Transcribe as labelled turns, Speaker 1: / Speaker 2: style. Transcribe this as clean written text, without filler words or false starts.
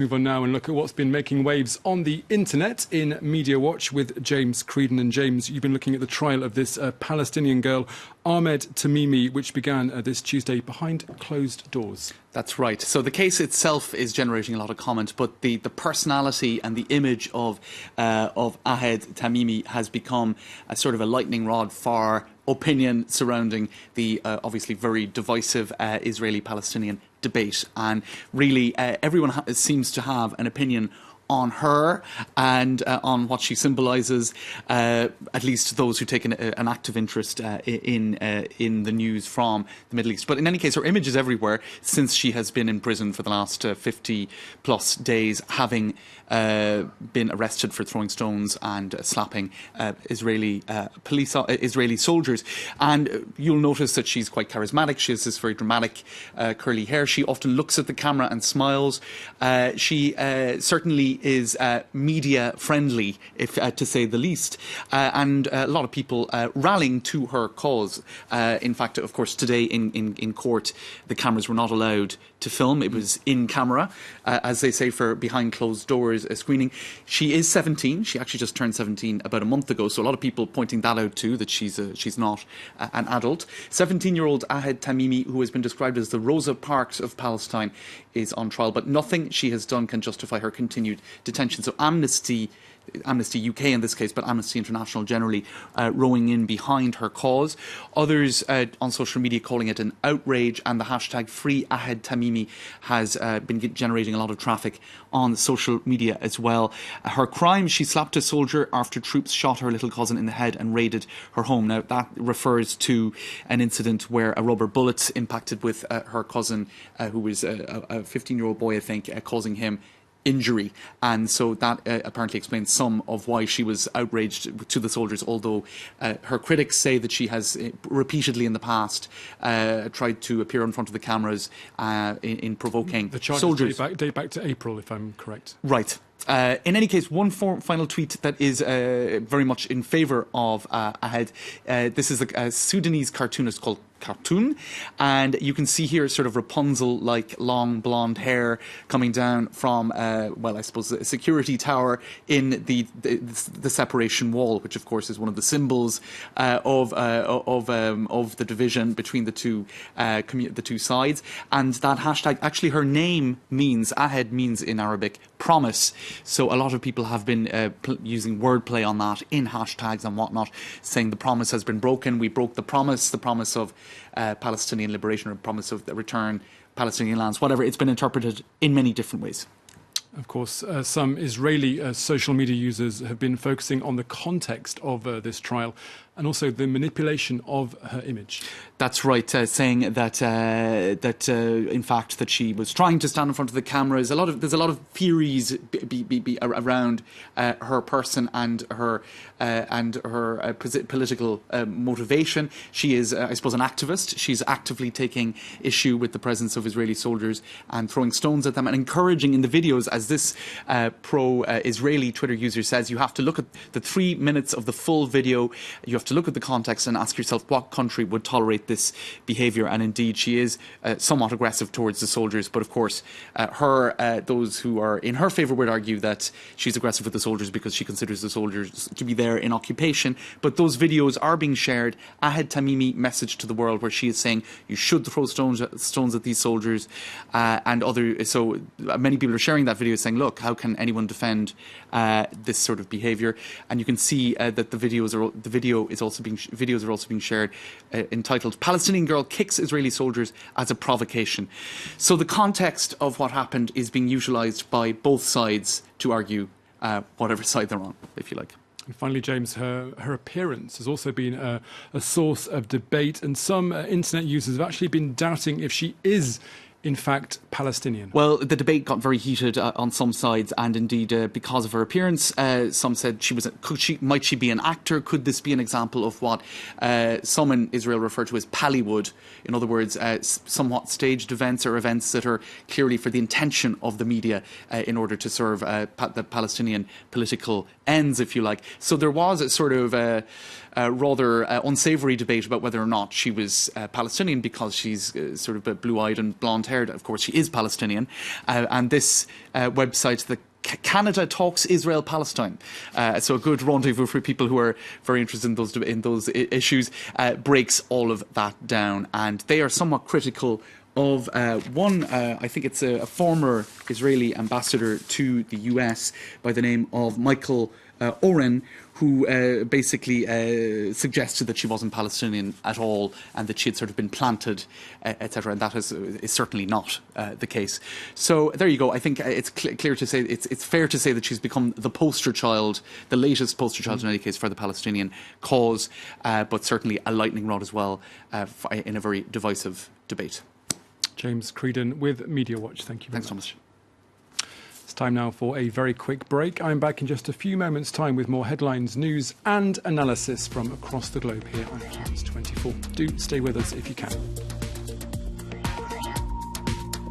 Speaker 1: Move on now and look at what's been making waves on the internet in Media Watch with James Creedon. And James, you've been looking at the trial of this Palestinian girl, Ahed Tamimi, which began this Tuesday behind closed doors.
Speaker 2: That's right. So the case itself is generating a lot of comment, but the personality and the image of Ahed Tamimi has become a sort of a lightning rod for opinion surrounding the obviously very divisive Israeli-Palestinian debate. And really everyone seems to have an opinion on her and on what she symbolises, at least those who take an active interest in the news from the Middle East. But in any case, her image is everywhere since she has been in prison for the last 50 plus days, having been arrested for throwing stones and slapping Israeli soldiers. And you'll notice that she's quite charismatic. She has this very dramatic curly hair. She often looks at the camera and smiles. She certainly is media friendly, if to say the least, and a lot of people rallying to her cause. In fact, of course, today in court, the cameras were not allowed to film. It was in camera, as they say, for behind closed doors screening. She is 17. She actually just turned 17 about a month ago. So a lot of people pointing that out too, that she's not an adult. 17-year-old Ahed Tamimi, who has been described as the Rosa Parks of Palestine, is on trial, but nothing she has done can justify her continued detention. So Amnesty UK in this case, but Amnesty International generally, rowing in behind her cause. Others on social media calling it an outrage, and the hashtag Free Ahed Tamimi has been generating a lot of traffic on social media as well. Her crime: she slapped a soldier after troops shot her little cousin in the head and raided her home. Now that refers to an incident where a rubber bullet impacted with her cousin, who was a 15-year-old boy, I think, causing him injury, and so that apparently explains some of why she was outraged to the soldiers, although her critics say that she has repeatedly in the past tried to appear in front of the cameras in provoking
Speaker 1: the charges
Speaker 2: soldiers.
Speaker 1: Date back to April, if I'm correct.
Speaker 2: Right. In any case, one final tweet that is very much in favour of Ahed. This is a Sudanese cartoonist called Cartoon, and you can see here sort of Rapunzel-like long blonde hair coming down from, well, I suppose a security tower in the separation wall, which of course is one of the symbols of the division between the two sides. And that hashtag, actually, her name means, Ahed means in Arabic promise. So a lot of people have been using wordplay on that in hashtags and whatnot, saying the promise has been broken. We broke the promise of Palestinian liberation, or promise of the return Palestinian lands, whatever. It's been interpreted in many different ways.
Speaker 1: Of course, some Israeli social media users have been focusing on the context of this trial and also the manipulation of her image.
Speaker 2: That's right, saying that in fact that she was trying to stand in front of the cameras. There's a lot of theories around her person and her political motivation. She is, I suppose, an activist. She's actively taking issue with the presence of Israeli soldiers and throwing stones at them, and encouraging in the videos, as this pro-Israeli Twitter user says, you have to look at the 3 minutes of the full video. You have to look at the context and ask yourself what country would tolerate this behaviour. And indeed, she is somewhat aggressive towards the soldiers. But of course, those who are in her favour would argue that she's aggressive with the soldiers because she considers the soldiers to be there in occupation. But those videos are being shared. Ahed Tamimi message to the world, where she is saying you should throw stones at these soldiers, and other. So many people are sharing that video, saying, look, how can anyone defend this sort of behaviour? And you can see that the videos are also being shared, entitled "Palestinian Girl Kicks Israeli Soldiers as a Provocation." So the context of what happened is being utilised by both sides to argue whatever side they're on, if you like.
Speaker 1: And finally, James, her appearance has also been a source of debate, and some internet users have actually been doubting if she is in fact Palestinian.
Speaker 2: Well, the debate got very heated on some sides, and indeed because of her appearance, some said might she be an actor? Could this be an example of what some in Israel refer to as Pallywood? In other words, somewhat staged events, or events that are clearly for the intention of the media in order to serve the Palestinian political ends, if you like. So there was a sort of rather unsavoury debate about whether or not she was Palestinian, because she's sort of blue-eyed and blonde haired. Of course, she is Palestinian. And this website, the Canada Talks Israel-Palestine. So a good rendezvous for people who are very interested in those issues, breaks all of that down. And they are somewhat critical of one, I think it's a former Israeli ambassador to the US by the name of Michael Oren, who basically suggested that she wasn't Palestinian at all and that she had sort of been planted, etc. And that is certainly not the case. So there you go. I think it's clear to say, it's fair to say that she's become the poster child, the latest poster child in any case for the Palestinian cause, but certainly a lightning rod as well in a very divisive debate.
Speaker 1: James Creedon with Media Watch. Thank you very much.
Speaker 2: Thanks so much.
Speaker 1: It's time now for a very quick break. I'm back in just a few moments' time with more headlines, news and analysis from across the globe here on France 24. Do stay with us if you can.